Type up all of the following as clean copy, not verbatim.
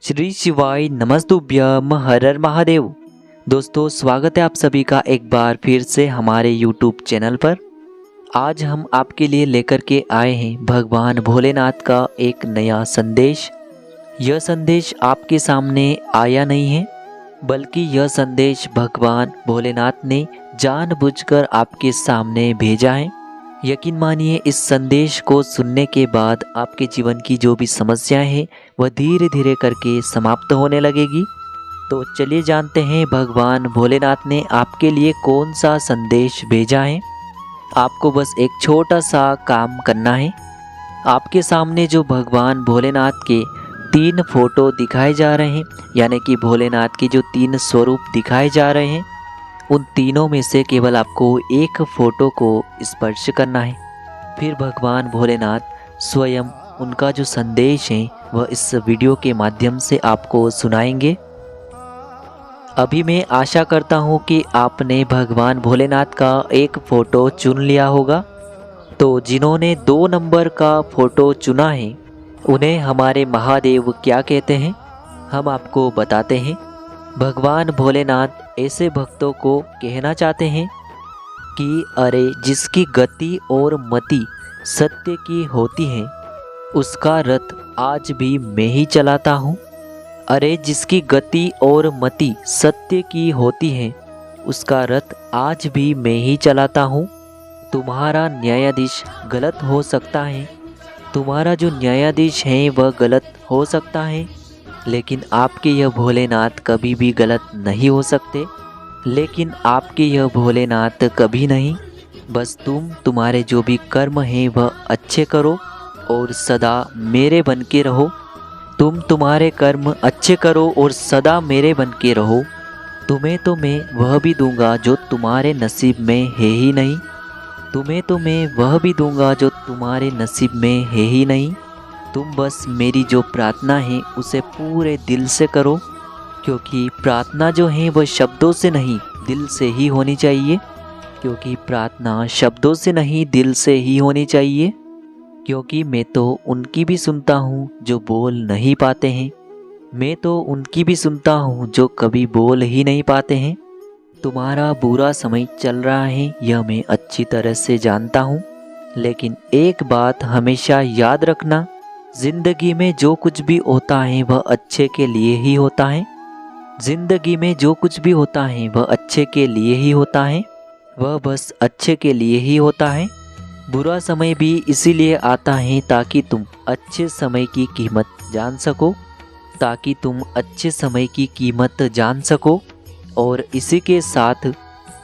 श्री शिवाय नमस्तुभ्यम हर हर महादेव। दोस्तों, स्वागत है आप सभी का एक बार फिर से हमारे यूट्यूब चैनल पर। आज हम आपके लिए लेकर के आए हैं भगवान भोलेनाथ का एक नया संदेश। यह संदेश आपके सामने आया नहीं है, बल्कि यह संदेश भगवान भोलेनाथ ने जानबूझकर आपके सामने भेजा है। यकीन मानिए, इस संदेश को सुनने के बाद आपके जीवन की जो भी समस्याएं हैं वह धीरे धीरे करके समाप्त होने लगेगी। तो चलिए जानते हैं भगवान भोलेनाथ ने आपके लिए कौन सा संदेश भेजा है। आपको बस एक छोटा सा काम करना है। आपके सामने जो भगवान भोलेनाथ के 3 फोटो दिखाए जा रहे हैं, यानी कि भोलेनाथ के जो 3 स्वरूप दिखाए जा रहे हैं, उन तीनों में से केवल आपको एक फोटो को स्पर्श करना है। फिर भगवान भोलेनाथ स्वयं उनका जो संदेश है वह इस वीडियो के माध्यम से आपको सुनाएंगे। अभी मैं आशा करता हूँ कि आपने भगवान भोलेनाथ का एक फ़ोटो चुन लिया होगा। तो जिन्होंने 2 नंबर का फ़ोटो चुना है उन्हें हमारे महादेव क्या कहते हैं, हम आपको बताते हैं। भगवान भोलेनाथ ऐसे भक्तों को कहना चाहते हैं कि अरे, जिसकी गति और मति सत्य की होती है उसका रथ आज भी मैं ही चलाता हूँ। अरे, जिसकी गति और मति सत्य की होती है उसका रथ आज भी मैं ही चलाता हूँ। तुम्हारा न्यायाधीश गलत हो सकता है, तुम्हारा जो न्यायाधीश है वह गलत हो सकता है, लेकिन आपके यह भोलेनाथ कभी भी गलत नहीं हो सकते। लेकिन आपके यह भोलेनाथ कभी नहीं। बस तुम्हारे जो भी कर्म हैं वह अच्छे करो और सदा मेरे बन के रहो। तुम्हारे कर्म अच्छे करो और सदा मेरे बन के रहो। तुम्हें तो मैं वह भी दूंगा जो तुम्हारे नसीब में है ही नहीं। तुम्हें तो मैं वह भी दूंगा जो तुम्हारे नसीब में है ही नहीं। तुम बस मेरी जो प्रार्थना है उसे पूरे दिल से करो, क्योंकि प्रार्थना जो है वह शब्दों से नहीं दिल से ही होनी चाहिए। क्योंकि प्रार्थना शब्दों से नहीं दिल से ही होनी चाहिए। क्योंकि मैं तो उनकी भी सुनता हूँ जो बोल नहीं पाते हैं। मैं तो उनकी भी सुनता हूँ जो कभी बोल ही नहीं पाते हैं। तुम्हारा बुरा समय चल रहा है यह मैं अच्छी तरह से जानता हूँ, लेकिन एक बात हमेशा याद रखना, जिंदगी में जो कुछ भी होता है वह अच्छे के लिए ही होता है। जिंदगी में जो कुछ भी होता है वह अच्छे के लिए ही होता है। वह बस अच्छे के लिए ही होता है। बुरा समय भी इसीलिए आता है ताकि तुम अच्छे समय की कीमत जान सको, ताकि तुम अच्छे समय की कीमत जान सको और इसी के साथ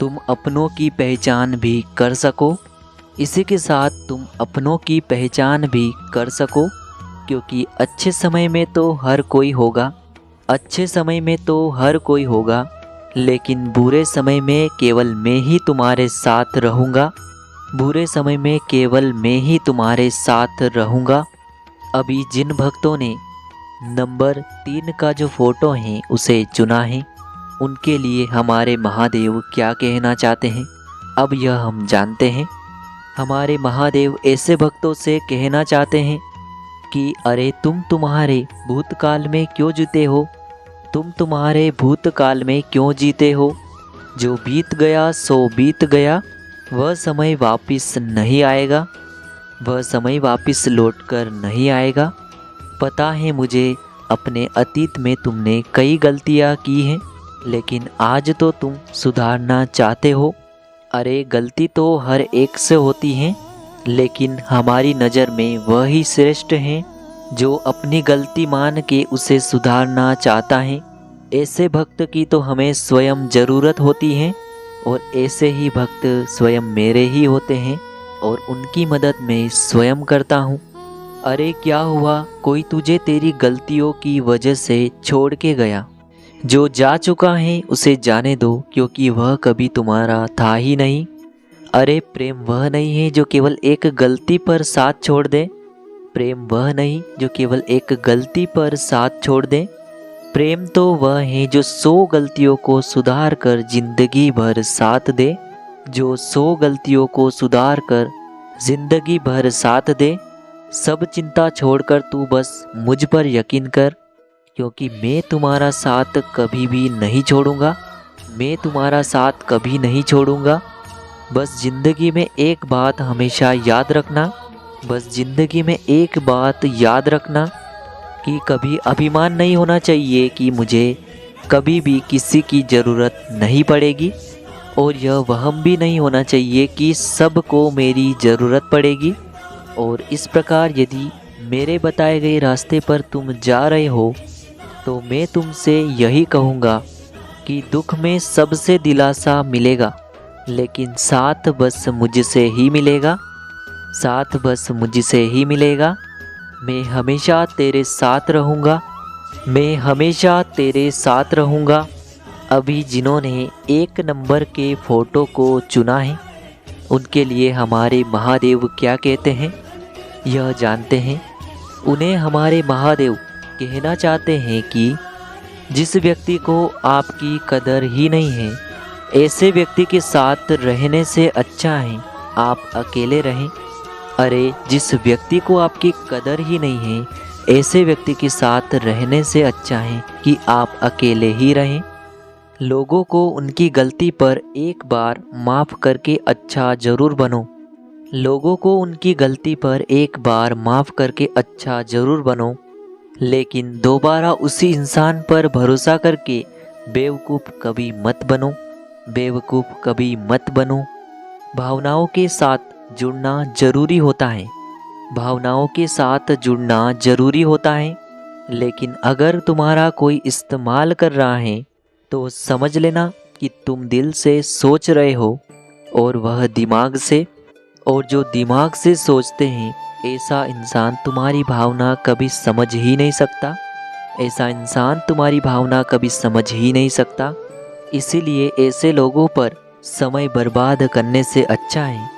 तुम अपनों की पहचान भी कर सको। इसी के साथ तुम अपनों की पहचान भी कर सको। क्योंकि अच्छे समय में तो हर कोई होगा, अच्छे समय में तो हर कोई होगा, लेकिन बुरे समय में केवल मैं ही तुम्हारे साथ रहूँगा। बुरे समय में केवल मैं ही तुम्हारे साथ रहूँगा। अभी जिन भक्तों ने नंबर 3 का जो फ़ोटो है उसे चुना है, उनके लिए हमारे महादेव क्या कहना चाहते हैं अब यह हम जानते हैं। हमारे महादेव ऐसे भक्तों से कहना चाहते हैं कि अरे, तुम्हारे भूतकाल में क्यों जीते हो, तुम्हारे भूतकाल में क्यों जीते हो। जो बीत गया सो बीत गया, वह समय वापस नहीं आएगा, वह समय वापस लौटकर नहीं आएगा। पता है मुझे, अपने अतीत में तुमने कई गलतियां की हैं, लेकिन आज तो तुम सुधारना चाहते हो। अरे, गलती तो हर एक से होती है, लेकिन हमारी नज़र में वह ही श्रेष्ठ हैं जो अपनी गलती मान के उसे सुधारना चाहता है। ऐसे भक्त की तो हमें स्वयं ज़रूरत होती है और ऐसे ही भक्त स्वयं मेरे ही होते हैं और उनकी मदद मैं स्वयं करता हूँ। अरे, क्या हुआ, कोई तुझे तेरी गलतियों की वजह से छोड़ के गया। जो जा चुका है उसे जाने दो, क्योंकि वह कभी तुम्हारा था ही नहीं। अरे, प्रेम वह नहीं है जो केवल एक गलती पर साथ छोड़ दे। प्रेम वह नहीं जो केवल एक गलती पर साथ छोड़ दे। प्रेम तो वह है जो 100 गलतियों को सुधार कर जिंदगी भर साथ दे। जो 100 गलतियों को सुधार कर जिंदगी भर साथ दे। सब चिंता छोड़कर तू बस मुझ पर यकीन कर, क्योंकि मैं तुम्हारा साथ कभी भी नहीं छोड़ूंगा। मैं तुम्हारा साथ कभी नहीं छोड़ूंगा। बस ज़िंदगी में एक बात हमेशा याद रखना, बस ज़िंदगी में एक बात याद रखना कि कभी अभिमान नहीं होना चाहिए कि मुझे कभी भी किसी की ज़रूरत नहीं पड़ेगी, और यह वहम भी नहीं होना चाहिए कि सबको मेरी ज़रूरत पड़ेगी। और इस प्रकार यदि मेरे बताए गए रास्ते पर तुम जा रहे हो तो मैं तुमसे यही कहूँगा कि दुख में सबसे दिलासा मिलेगा, लेकिन साथ बस मुझसे ही मिलेगा, साथ बस मुझसे ही मिलेगा। मैं हमेशा तेरे साथ रहूँगा, मैं हमेशा तेरे साथ रहूँगा। अभी जिन्होंने 1 नंबर के फ़ोटो को चुना है उनके लिए हमारे महादेव क्या कहते हैं यह जानते हैं। उन्हें हमारे महादेव कहना चाहते हैं कि जिस व्यक्ति को आपकी कदर ही नहीं है, ऐसे व्यक्ति के साथ रहने से अच्छा है आप अकेले रहें। अरे जिस व्यक्ति को आपकी कदर ही नहीं है, ऐसे व्यक्ति के साथ रहने से अच्छा है कि आप अकेले ही रहें। लोगों को उनकी गलती पर एक बार माफ़ करके अच्छा ज़रूर बनो। लोगों को उनकी गलती पर एक बार माफ़ करके अच्छा ज़रूर बनो, लेकिन दोबारा उसी इंसान पर भरोसा करके बेवकूफ़ कभी मत बनो। बेवकूफ़ कभी मत बनो। भावनाओं के साथ जुड़ना ज़रूरी होता है, भावनाओं के साथ जुड़ना ज़रूरी होता है, लेकिन अगर तुम्हारा कोई इस्तेमाल कर रहा है तो समझ लेना कि तुम दिल से सोच रहे हो और वह दिमाग से, और जो दिमाग से सोचते हैं ऐसा इंसान तुम्हारी भावना कभी समझ ही नहीं सकता। ऐसा इंसान तुम्हारी भावना कभी समझ ही नहीं सकता। इसीलिए ऐसे लोगों पर समय बर्बाद करने से अच्छा है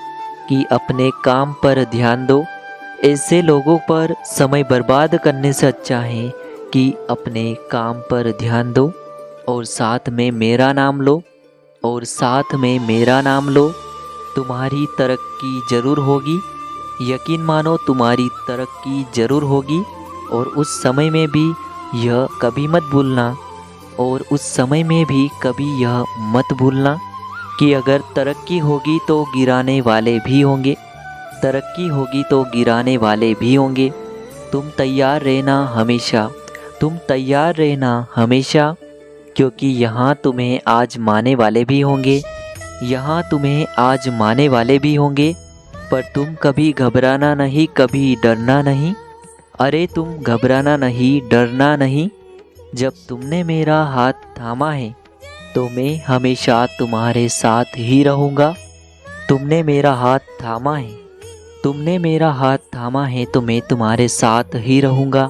कि अपने काम पर ध्यान दो। ऐसे लोगों पर समय बर्बाद करने से अच्छा है कि अपने काम पर ध्यान दो और साथ में मेरा नाम लो, और साथ में मेरा नाम लो। तुम्हारी तरक्की ज़रूर होगी, यकीन मानो तुम्हारी तरक्की ज़रूर होगी। और उस समय में भी यह कभी मत भूलना, और उस समय में भी कभी यह मत भूलना कि अगर तरक्की होगी तो गिराने वाले भी होंगे, तरक्की होगी तो गिराने वाले भी होंगे। तुम तैयार रहना हमेशा, तुम तैयार रहना हमेशा, क्योंकि यहाँ तुम्हें आजमाने वाले भी होंगे, यहाँ तुम्हें आजमाने वाले भी होंगे। पर तुम कभी घबराना नहीं, कभी डरना नहीं। अरे तुम घबराना नहीं, डरना नहीं। जब तुमने मेरा हाथ थामा है तो मैं हमेशा तुम्हारे साथ ही रहूँगा। तुमने मेरा हाथ थामा है, तुमने मेरा हाथ थामा है तो मैं तुम्हारे साथ ही रहूँगा।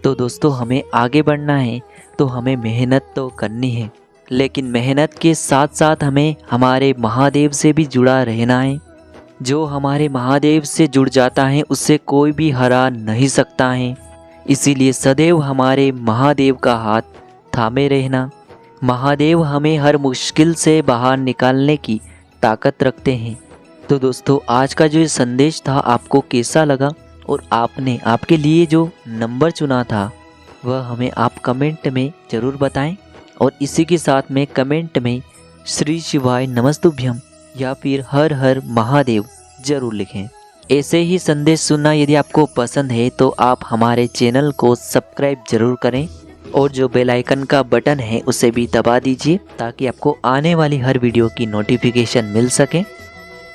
तो दोस्तों हमें आगे बढ़ना है तो हमें मेहनत तो करनी है, लेकिन मेहनत के साथ साथ हमें हमारे महादेव से भी जुड़ा रहना है। जो हमारे महादेव से जुड़ जाता है उससे कोई भी हरा नहीं सकता है। इसीलिए सदैव हमारे महादेव का हाथ थामे रहना। महादेव हमें हर मुश्किल से बाहर निकालने की ताकत रखते हैं। तो दोस्तों आज का जो ये संदेश था आपको कैसा लगा, और आपने आपके लिए जो नंबर चुना था वह हमें आप कमेंट में ज़रूर बताएं। और इसी के साथ में कमेंट में श्री शिवाय नमस्तुभ्यम या फिर हर हर महादेव ज़रूर लिखें। ऐसे ही संदेश सुनना यदि आपको पसंद है तो आप हमारे चैनल को सब्सक्राइब ज़रूर करें, और जो बेल आइकन का बटन है उसे भी दबा दीजिए ताकि आपको आने वाली हर वीडियो की नोटिफिकेशन मिल सके।